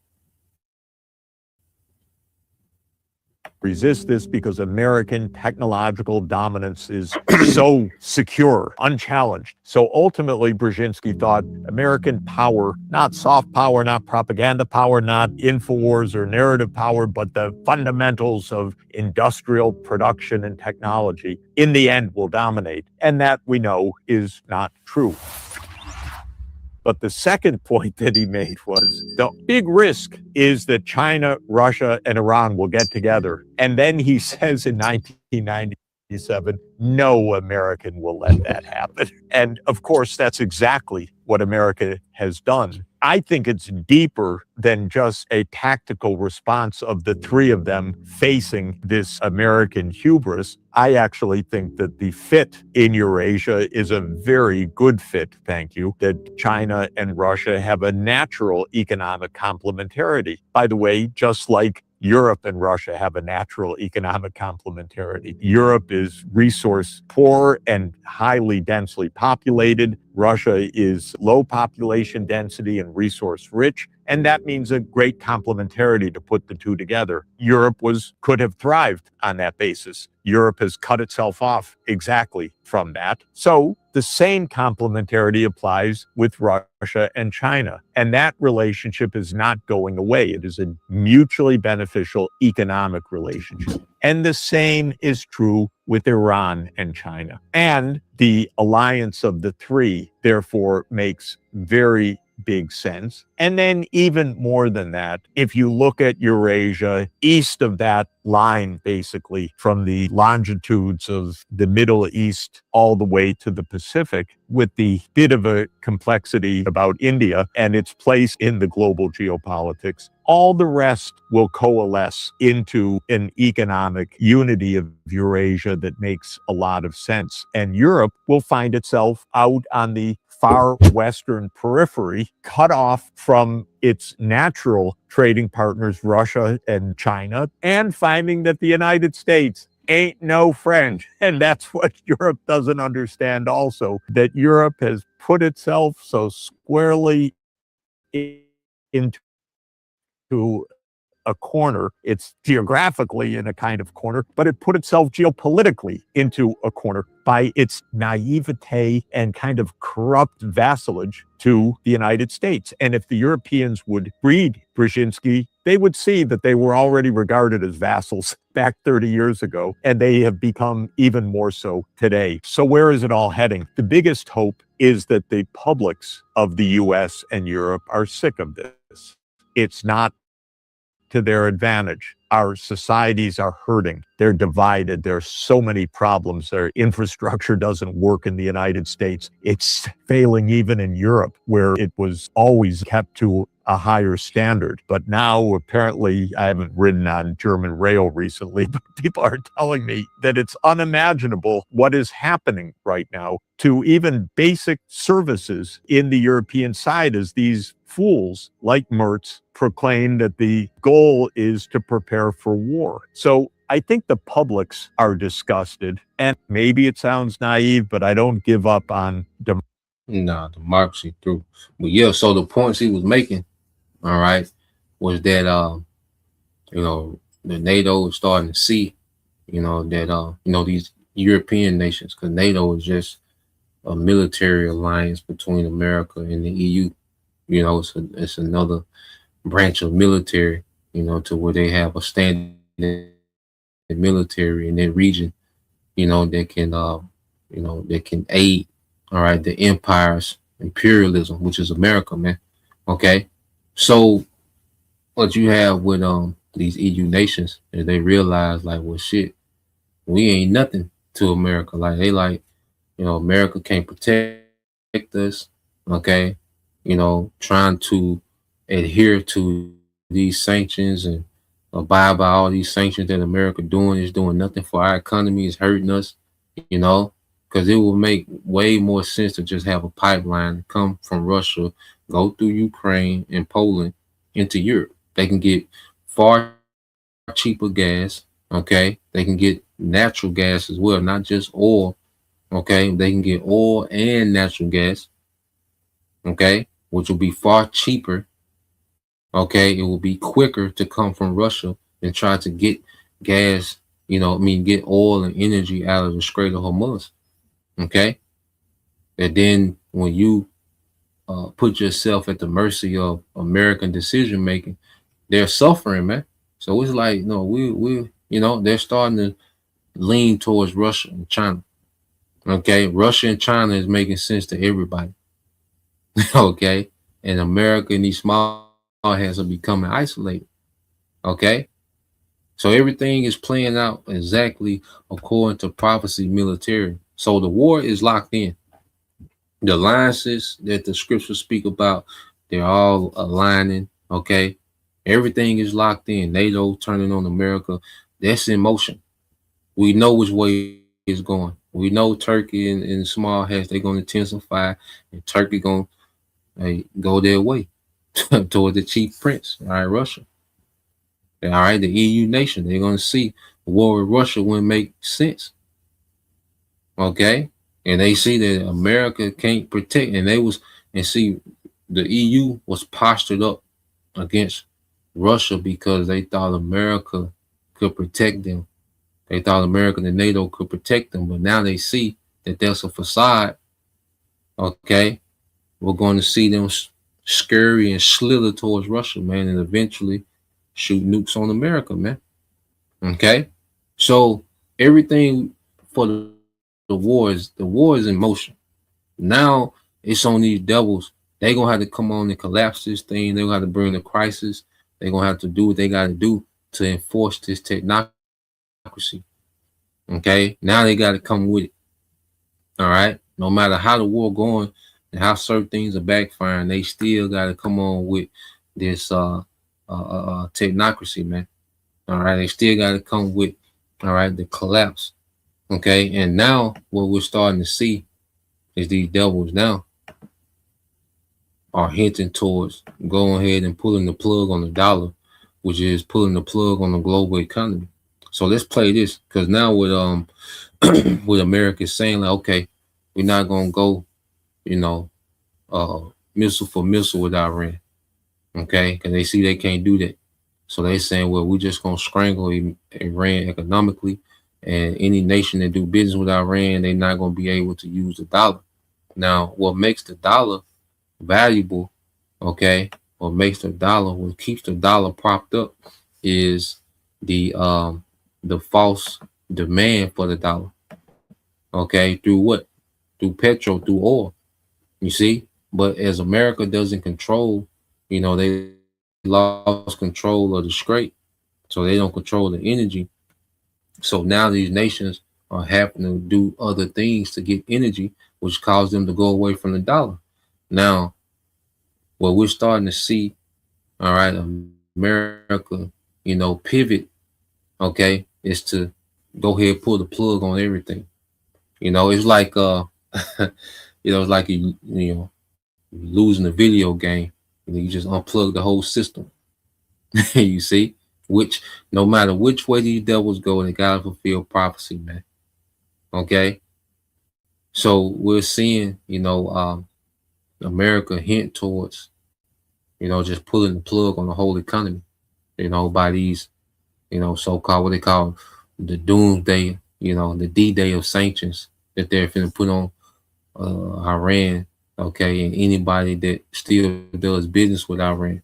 Resist this because American technological dominance is so secure, unchallenged. So ultimately, Brzezinski thought American power, not soft power, not propaganda power, not InfoWars or narrative power, but the fundamentals of industrial production and technology, in the end will dominate. And that we know is not true. But the second point that he made was the big risk is that China, Russia, and Iran will get together. And then he says in 1997, no American will let that happen. And of course, that's exactly what America has done. I think it's deeper than just a tactical response of the three of them facing this American hubris. I actually think that the fit in Eurasia is a very good fit, thank you, that China and Russia have a natural economic complementarity. By the way, just like Europe and Russia have a natural economic complementarity. Europe is resource poor and highly densely populated. Russia is low population density and resource rich. And that means a great complementarity to put the two together. Europe could have thrived on that basis. Europe has cut itself off exactly from that. So the same complementarity applies with Russia and China. And that relationship is not going away. It is a mutually beneficial economic relationship. And the same is true with Iran and China. And the alliance of the three, therefore, makes very big sense. And then even more than that, if you look at Eurasia, east of that line, basically from the longitudes of the Middle East all the way to the Pacific, with the bit of a complexity about India and its place in the global geopolitics, all the rest will coalesce into an economic unity of Eurasia that makes a lot of sense. And Europe will find itself out on the far western periphery, cut off from its natural trading partners, Russia and China, and finding that the United States ain't no friend. And that's what Europe doesn't understand also, that Europe has put itself so squarely into a corner. It's geographically in a kind of corner, but it put itself geopolitically into a corner by its naivete and kind of corrupt vassalage to the United States. And if the Europeans would read Brzezinski, they would see that they were already regarded as vassals back 30 years ago, and they have become even more so today. So where is it all heading? The biggest hope is that the publics of the US and Europe are sick of this. It's not to their advantage. Our societies are hurting. They're divided. There are so many problems. Their infrastructure doesn't work in the United States. It's failing even in Europe, where it was always kept to a higher standard. But now, apparently, I haven't ridden on German rail recently, but people are telling me that it's unimaginable what is happening right now to even basic services in the European side, as these fools like Merz proclaim that the goal is to prepare for war. So I think the publics are disgusted, and maybe it sounds naive, but I don't give up on democracy through. But yeah, so the points he was making, all right, was that the NATO is starting to see, that these European nations, because NATO is just a military alliance between America and the EU. It's another branch of military, to where they have a standing military in that region, that can aid, all right, the empire's imperialism, which is America, man. Okay. So what you have with these EU nations is they realize, like, well, shit, we ain't nothing to America. Like, they like, America can't protect us. Okay. Trying to adhere to these sanctions and abide by all these sanctions that America is doing nothing for our economy. Is hurting us, because it will make way more sense to just have a pipeline come from Russia, go through Ukraine and Poland into Europe. They can get far cheaper gas. Okay. They can get natural gas as well, not just oil. Okay. They can get oil and natural gas. Okay. Which will be far cheaper. Okay. It will be quicker to come from Russia than try to get gas, get oil and energy out of the Strait of Hormuz. Okay. And then when you put yourself at the mercy of American decision making, they're suffering, man. So it's like, they're starting to lean towards Russia and China. Okay. Russia and China is making sense to everybody. Okay. And America and these small hands are becoming isolated. Okay. So everything is playing out exactly according to prophecy military. So the war is locked in. The alliances that the scriptures speak about, they're all aligning. Okay. Everything is locked in. NATO turning on America. That's in motion. We know which way it's going. We know Turkey and small hats, they're going to intensify, and Turkey going to go their way toward the chief prince. All right, Russia. All right, the EU nation, they're going to see war with Russia wouldn't make sense. Okay. And they see that America can't protect, the EU was postured up against Russia because they thought America could protect them. They thought America and NATO could protect them, but now they see that there's a facade. Okay. We're going to see them scurry and slither towards Russia, man, and eventually shoot nukes on America, man. Okay. So everything for the war is in motion. Now it's on these devils. They gonna have to come on and collapse this thing. They're gonna have to bring the crisis. They're gonna have to do what they gotta do to enforce this technocracy. Okay. Now they gotta come with it. All right. No matter how the war going and how certain things are backfiring, they still gotta come on with this technocracy, man. All right. They still gotta come with the collapse. Okay. And now what we're starting to see is these devils now are hinting towards going ahead and pulling the plug on the dollar, which is pulling the plug on the global economy. So let's play this, because now with with America saying like, okay, we're not gonna go, you know, missile for missile with Iran, okay, because they see they can't do that. So they saying, well, we're just gonna strangle Iran economically, and any nation that do business with Iran, they're not gonna be able to use the dollar. Now, what makes the dollar valuable, okay, what keeps the dollar propped up is the false demand for the dollar, okay, through what? Through petrol, through oil, you see. But as America doesn't control, they lost control of the strait, so they don't control the energy. So now these nations are having to do other things to get energy, which caused them to go away from the dollar. Now, what we're starting to see, all right, America, pivot, okay, is to go ahead and pull the plug on everything. It's like it's like you losing a video game. You just unplug the whole system. You see, which no matter which way these devils go, they gotta fulfill prophecy, man. Okay. So we're seeing, America hint towards, just pulling the plug on the whole economy, by these, so-called what they call the doomsday, the D-Day of sanctions that they're finna put on Iran, okay, and anybody that still does business with Iran.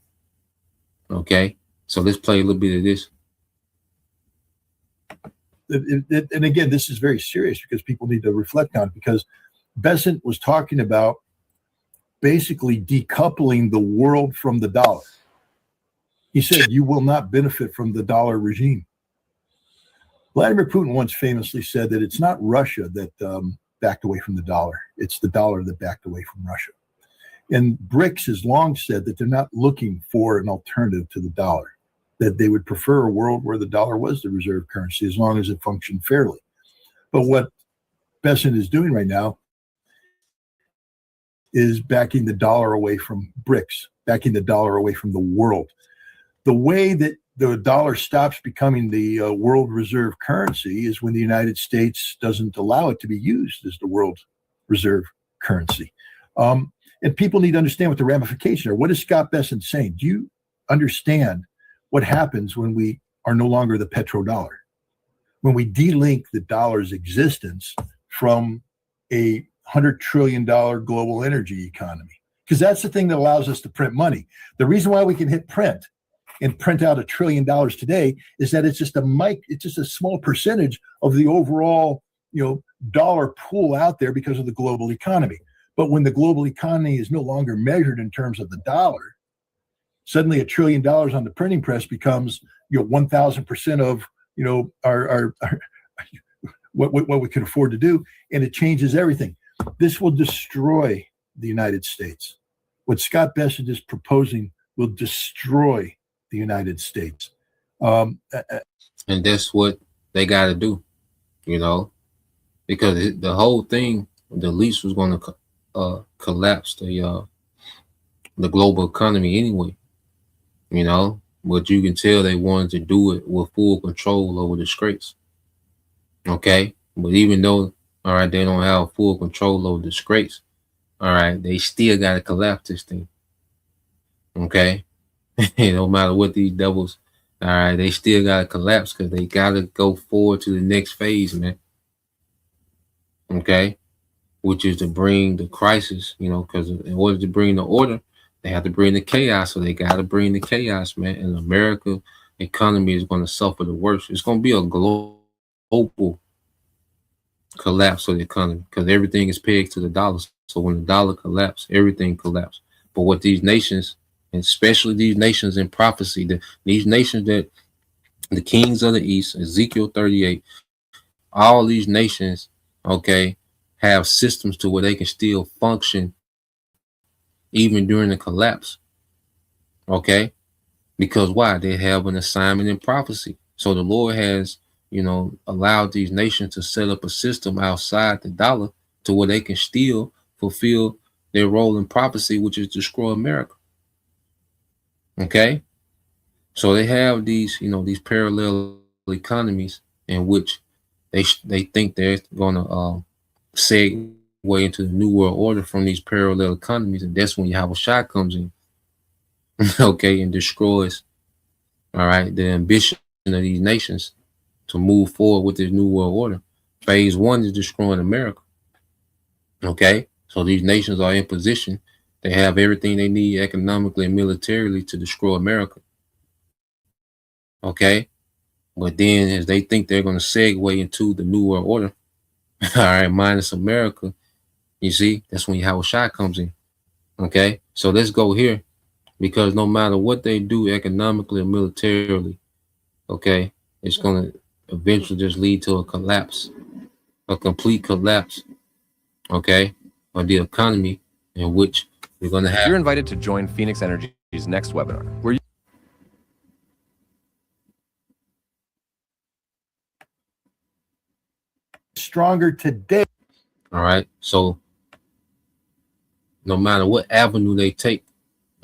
Okay. So let's play a little bit of this. And again, this is very serious because people need to reflect on it, because Besant was talking about basically decoupling the world from the dollar. He said, you will not benefit from the dollar regime. Vladimir Putin once famously said that it's not Russia that backed away from the dollar. It's the dollar that backed away from Russia. And BRICS has long said that they're not looking for an alternative to the dollar, that they would prefer a world where the dollar was the reserve currency as long as it functioned fairly. But what Besant is doing right now is backing the dollar away from BRICS, backing the dollar away from the world. The way that the dollar stops becoming the world reserve currency is when the United States doesn't allow it to be used as the world reserve currency. And people need to understand what the ramifications are. What is Scott Besant saying? Do you understand what happens when we are no longer the petrodollar? When we delink the dollar's existence from a $100 trillion global energy economy? Because that's the thing that allows us to print money. The reason why we can hit print and print out $1 trillion today is that it's just a small percentage of the overall, dollar pool out there because of the global economy. But when the global economy is no longer measured in terms of the dollar, suddenly $1 trillion on the printing press becomes, 1,000% of, our what we can afford to do, and it changes everything. This will destroy the United States. What Scott Besant is proposing will destroy the United States. And that's what they got to do, because the whole thing, the lease was going to collapse the global economy anyway, but you can tell they wanted to do it with full control over the straits. Okay. But even though, all right, they don't have full control over the straits, all right, they still got to collapse this thing. Okay. No matter what these devils, all right, they still got to collapse because they got to go forward to the next phase, man. Okay. Which is to bring the crisis, because in order to bring the order, they have to bring the chaos. So they got to bring the chaos, man. And America economy is going to suffer the worst. It's going to be a global global collapse of the economy, because everything is pegged to the dollar. So when the dollar collapses, everything collapses. But what these nations, and especially these nations in prophecy, these nations that the kings of the east, Ezekiel 38, all these nations, okay, have systems to where they can still function even during the collapse. Okay, because why? They have an assignment in prophecy. So the Lord has, allowed these nations to set up a system outside the dollar to where they can still fulfill their role in prophecy, which is destroy America. Okay, so they have these, these parallel economies in which they think they're going to segue into the new world order from these parallel economies, and that's when Yahweh Shai comes in, okay, and destroys, all right, the ambition of these nations to move forward with this new world order. Phase one is destroying America. Okay, so these nations are in position. They have everything they need economically and militarily to destroy America. Okay, but then as they think they're going to segue into the new world order, all right, minus America, you see, that's when Yahweh Shai comes in. Okay, so let's go here, because no matter what they do economically or militarily, okay, it's going to eventually just lead to a collapse, a complete collapse, okay, of the economy, in which we're going to have. You're invited to join Phoenix Energy's next webinar, where you Stronger today. All right, so no matter what avenue they take,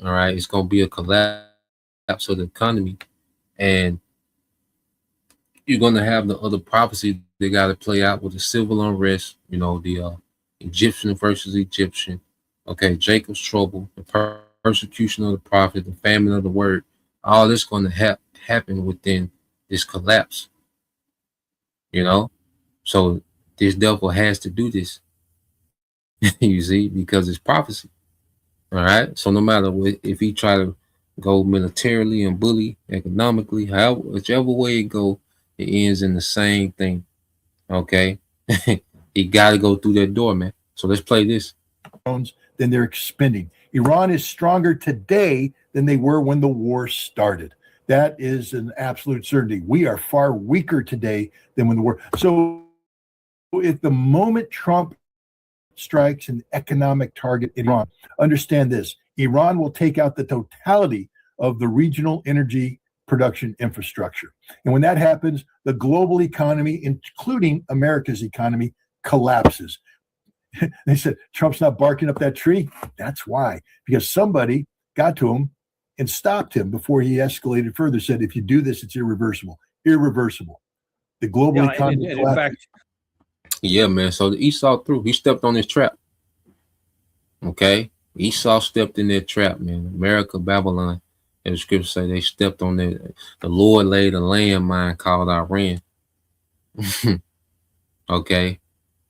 all right, it's going to be a collapse of the economy, and you're going to have the other prophecy they got to play out with the civil unrest, the Egyptian versus Egyptian, okay, Jacob's trouble, the persecution of the prophet, the famine of the word. All this going to happen within this collapse, so this devil has to do this, you see, because it's prophecy. All right, so no matter what, if he try to go militarily and bully economically, however, whichever way it go, it ends in the same thing. Okay, he got to go through that door, man. So let's play this. Than they're expending. Iran is stronger today than they were when the war started. That is an absolute certainty. We are far weaker today than when the war. So, if the moment Trump strikes an economic target in Iran, understand this: Iran will take out the totality of the regional energy production infrastructure. And when that happens, the global economy, including America's economy, collapses. They said, Trump's not barking up that tree. That's why, because somebody got to him and stopped him before he escalated further, said, if you do this, it's irreversible. Irreversible. The global economy and in fact, yeah, man. So the Esau through. He stepped on his trap. Okay? Esau stepped in that trap, man. America, Babylon. As the scriptures say, they stepped on that. The Lord laid a landmine called Iran. Okay?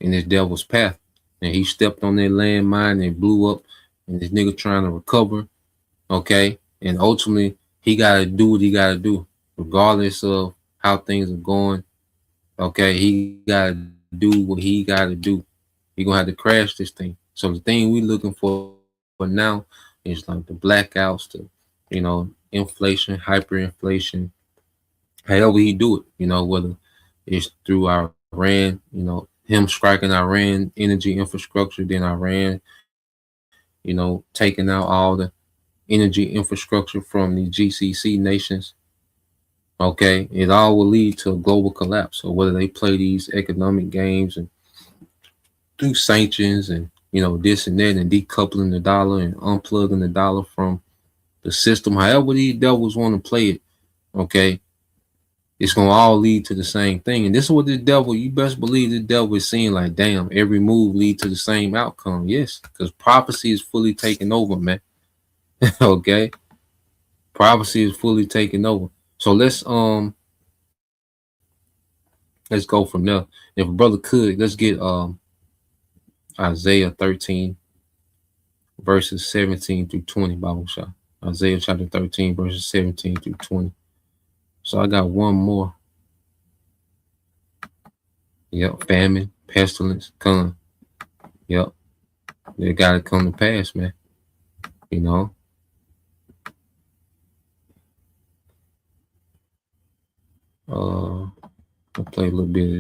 In this devil's path. And he stepped on that landmine and blew up. And this nigga trying to recover. Okay? And ultimately, he got to do what he got to do. Regardless of how things are going. Okay? He got to do what he got to do. He going to have to crash this thing. So the thing we looking for now is like the blackouts, the, inflation, hyperinflation. However he do it, whether it's through Iran, him striking Iran energy infrastructure, then Iran, taking out all the energy infrastructure from the GCC nations. Okay, it all will lead to a global collapse. So whether they play these economic games and do sanctions and this and that and decoupling the dollar and unplugging the dollar from the system, however these devils want to play it, okay, it's gonna all lead to the same thing. And this is what the devil, you best believe the devil is seeing, like, damn, every move lead to the same outcome. Yes, because prophecy is fully taken over, man. Okay, prophecy is fully taken over. So let's go from there. If a brother could, let's get Isaiah 13 verses 17 through 20, Bible shot. Isaiah chapter 13 verses 17 through 20. So I got one more. Yep, famine, pestilence, come. Yep, they got to come to pass, man. You know. I'll play a little bit of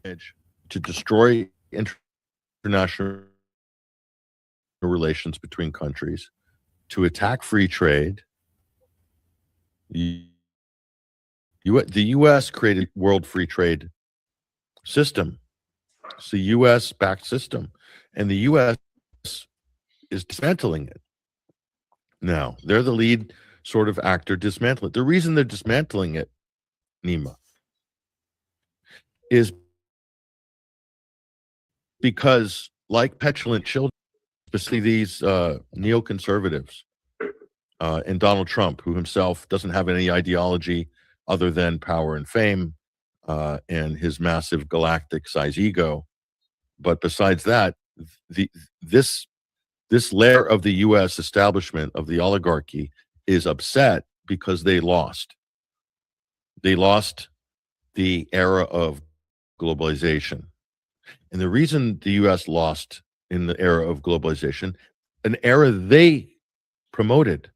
this. To destroy international relations between countries, to attack free trade. The U.S. created World Free Trade System. It's a U.S.-backed system, and the U.S. is dismantling it. Now, they're the lead sort of actor dismantling it. The reason they're dismantling it, Nima, is because, like petulant children, especially these neoconservatives and Donald Trump, who himself doesn't have any ideology other than power and fame and his massive galactic size ego. But besides that, this layer of the U.S. establishment of the oligarchy is upset because they lost. They lost the era of globalization. And the reason the U.S. lost in the era of globalization, an era they promoted.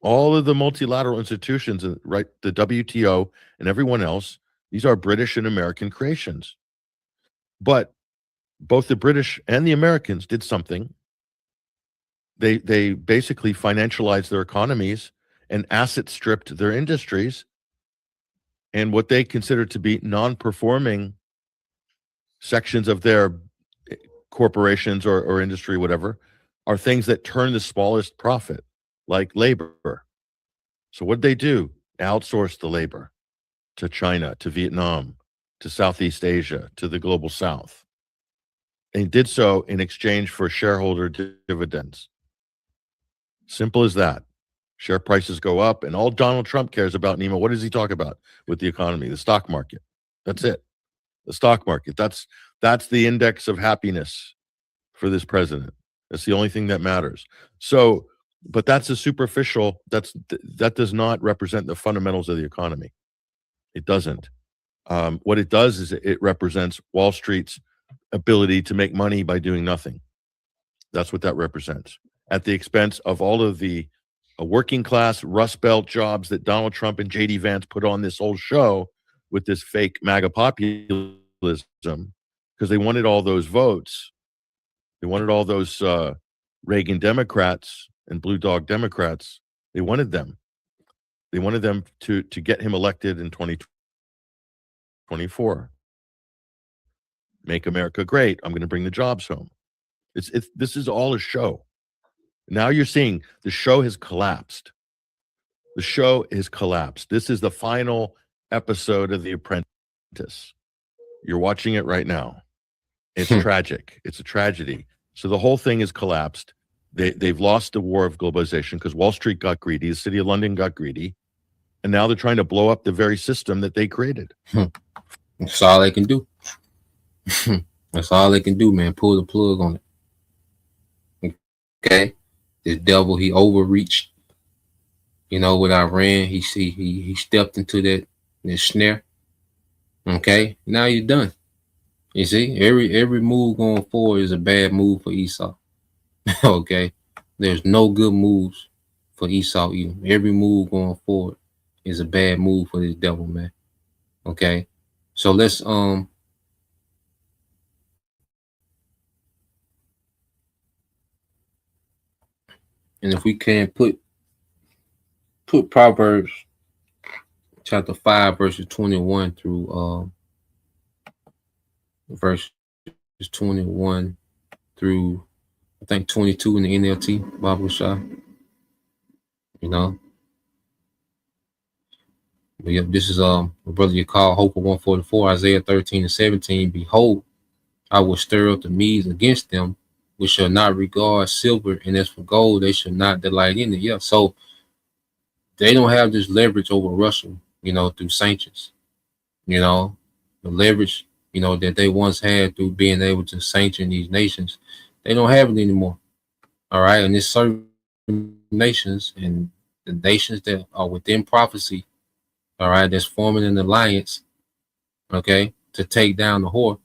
All of the multilateral institutions, right, the WTO and everyone else, these are British and American creations. But both the British and the Americans did something. They basically financialized their economies and asset stripped their industries, and what they considered to be non-performing sections of their corporations or industry, whatever, are things that turn the smallest profit, like labor. So what did they do? Outsource the labor to China, to Vietnam, to Southeast Asia, to the global South. And did so in exchange for shareholder dividends. Simple as that. Share prices go up, and all Donald Trump cares about, Nima, what does he talk about with the economy? The stock market. That's it. The stock market. That's the index of happiness for this president. That's the only thing that matters. So, but that's a superficial, that does not represent the fundamentals of the economy. It doesn't. What it does is it represents Wall Street's ability to make money by doing nothing. That's what that represents, at the expense of all of the working class Rust Belt jobs that Donald Trump and J.D. Vance put on this whole show with this fake MAGA populism, because they wanted all those votes. They wanted all those Reagan Democrats and Blue Dog Democrats. They wanted them. They wanted them to get him elected in 2024. Make America great. I'm going to bring the jobs home. This is all a show. Now you're seeing the show has collapsed. The show is collapsed. This is the final episode of The Apprentice. You're watching it right now. It's tragic. It's a tragedy. So the whole thing is collapsed. They've lost the war of globalization because Wall Street got greedy. The city of London got greedy. And now they're trying to blow up the very system that they created. That's all they can do. That's all they can do, man. Pull the plug on it. Okay? This devil, he overreached. You know, with Iran, he stepped into that snare. Okay? Now you're done. You see, every move going forward is a bad move for Esau. Okay? There's no good moves for Esau either. Every move going forward is a bad move for this devil, man. Okay? So let's and if we can put Proverbs chapter 5 verses 21 through verses 21 through I think 22 in the NLT Bible shop. You know. But yeah, this is brother you call Hope for 144, Isaiah 13:17. Behold, I will stir up the Medes against them, which shall not regard silver, and as for gold, they shall not delight in it. Yeah, so they don't have this leverage over Russia, you know, through sanctions. You know, the leverage, you know, that they once had through being able to sanction these nations, they don't have it anymore. All right, and there's certain nations, and the nations that are within prophecy, all right, that's forming an alliance, okay, to take down the whore.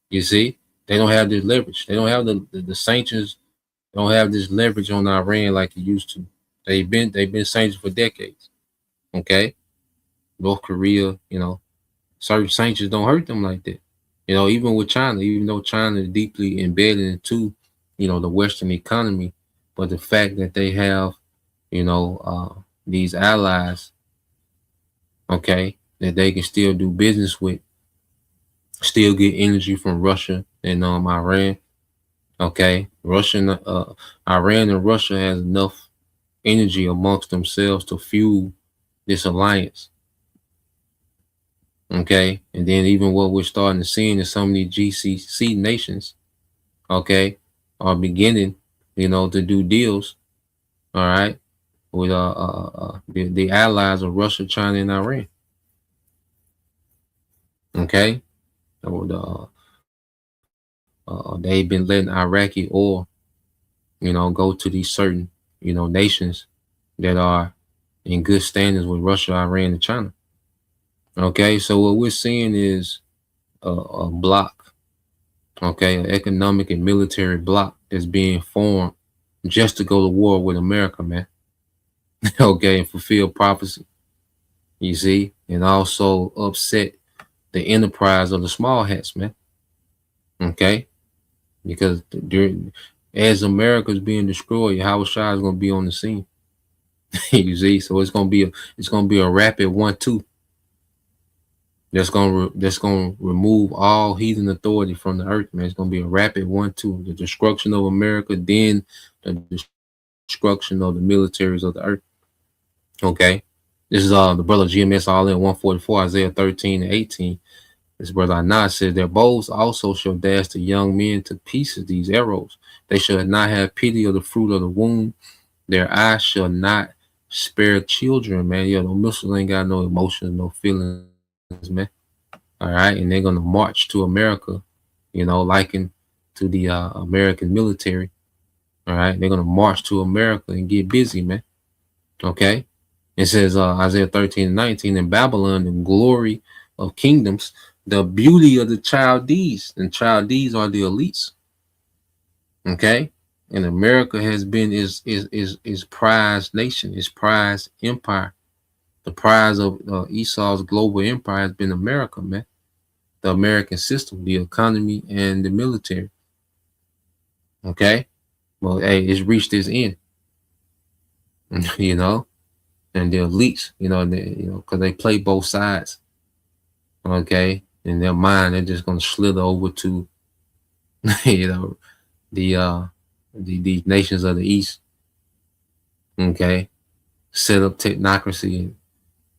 You see, they don't have this leverage. They don't have the sanctions. Don't have this leverage on Iran like it used to. They've been sanctioned for decades. Okay, North Korea, certain sanctions don't hurt them like that. Even with China, even though China is deeply embedded into, the Western economy, but the fact that they have, these allies, okay, that they can still do business with, still get energy from Russia and Iran. Okay, Iran and Russia has enough energy amongst themselves to fuel this alliance. Okay, and then even what we're starting to see in some of these GCC nations, okay, are beginning, to do deals, all right, with the allies of Russia, China, and Iran. Okay, they've been letting Iraqi oil, go to these certain, nations that are in good standings with Russia, Iran, and China. Okay, so what we're seeing is a block, okay, an economic and military block that's being formed just to go to war with America, man. Okay, and fulfill prophecy, you see, and also upset the enterprise of the small hats, man. Okay, because as America's being destroyed, Howard Shah is going to be on the scene. You see, so it's going to be a rapid 1-2. That's gonna remove all heathen authority from the earth, man. It's gonna be a rapid 1-2. The destruction of America, then the destruction of the militaries of the earth. Okay. This is the brother GMS all in 144, Isaiah 13-18. This brother Anah says, their bows also shall dash the young men to pieces, these arrows. They shall not have pity of the fruit of the womb. Their eyes shall not spare children, man. The missiles ain't got no emotions, no feelings, man. All right, and they're gonna march to America, likened to the American military. All right, they're gonna march to America and get busy, man. Okay, it says Isaiah 13-19, in Babylon, the glory of kingdoms, the beauty of the Chaldees, and Chaldees are the elites. Okay, and America has been is prized nation, is prized empire. The prize of Esau's global empire has been America, man. The American system, the economy, and the military. Okay, well, hey, it's reached its end. And the elites, because they play both sides. Okay, in their mind, they're just gonna slither over to, the nations of the East. Okay, set up technocracy,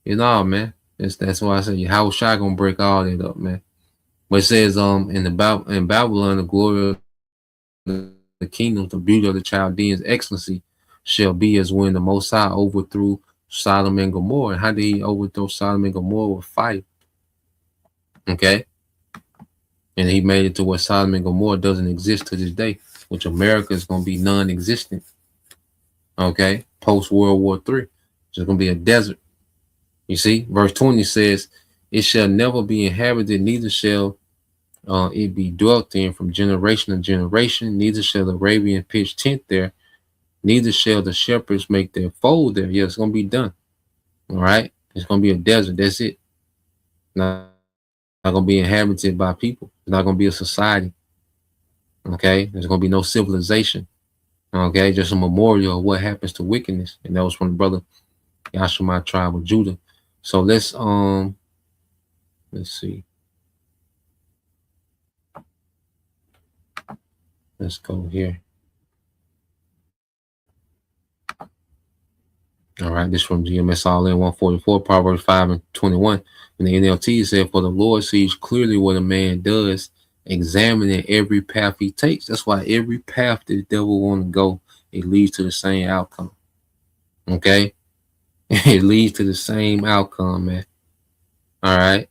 and man. That's why I say how Shah gonna break all that up, man. But it says in Babylon, the glory of the kingdom, the beauty of the Chaldeans' excellency shall be as when the Most High overthrew Sodom and Gomorrah. And how did he overthrow Sodom and Gomorrah? With fire. Okay. And he made it to where Sodom and Gomorrah doesn't exist to this day, which America is going to be non-existent. Okay. Post World War III. It's just going to be a desert. You see, verse 20 says, it shall never be inhabited, neither shall it be dwelt in from generation to generation, neither shall the Arabian pitch tent there, neither shall the shepherds make their fold there. Yeah, it's going to be done. All right. It's going to be a desert. That's it. Not going to be inhabited by people. It's not going to be a society. Okay. There's going to be no civilization. Okay. Just a memorial of what happens to wickedness. And that was from the brother Yashima tribe of Judah. So let's see. Let's go here. All right, this from GMS All In 144, Proverbs 5-21. In the NLT said, for the Lord sees clearly what a man does, examining every path he takes. That's why every path the devil want to go, it leads to the same outcome. Okay? It leads to the same outcome, man. All right?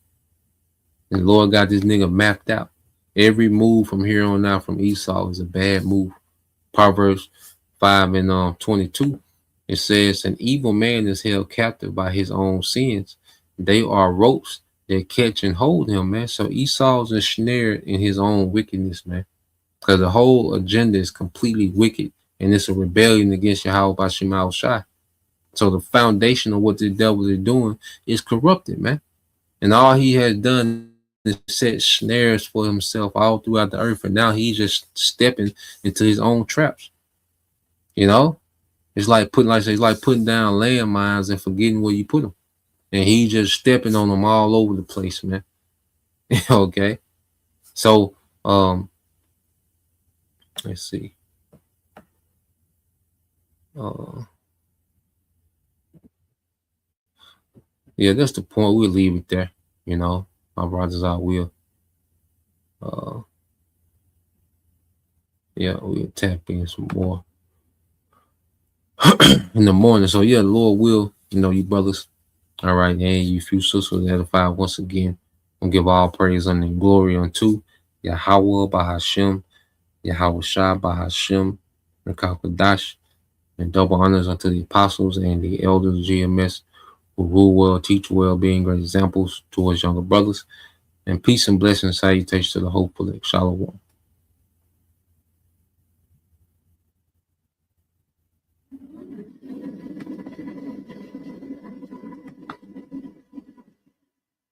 And the Lord got this nigga mapped out. Every move from here on out from Esau is a bad move. Proverbs 5-22. It says, an evil man is held captive by his own sins. They are ropes that catch and hold him, man. So Esau's ensnared in his own wickedness, man. Because the whole agenda is completely wicked. And it's a rebellion against Yahweh Bashim Shai. So the foundation of what the devil is doing is corrupted, man. And all he has done is set snares for himself all throughout the earth. And now he's just stepping into his own traps. You know? It's like putting down landmines and forgetting where you put them. And he just stepping on them all over the place, man. Okay. So let's see. Yeah, that's the point. We'll leave it there. You know, my brothers, I will. Yeah, we'll tap in some more in the morning. So yeah, the Lord will, you know, you brothers. All right, and you few sisters edified once again. We'll give all praise and glory unto Yahweh Bahashem, Yahweh Shah Bahashem, Rekakadash, and double honors unto the apostles and the elders of GMS who rule well, teach well, being great examples towards younger brothers. And peace and blessings, salutations to the hopeful. Shalom.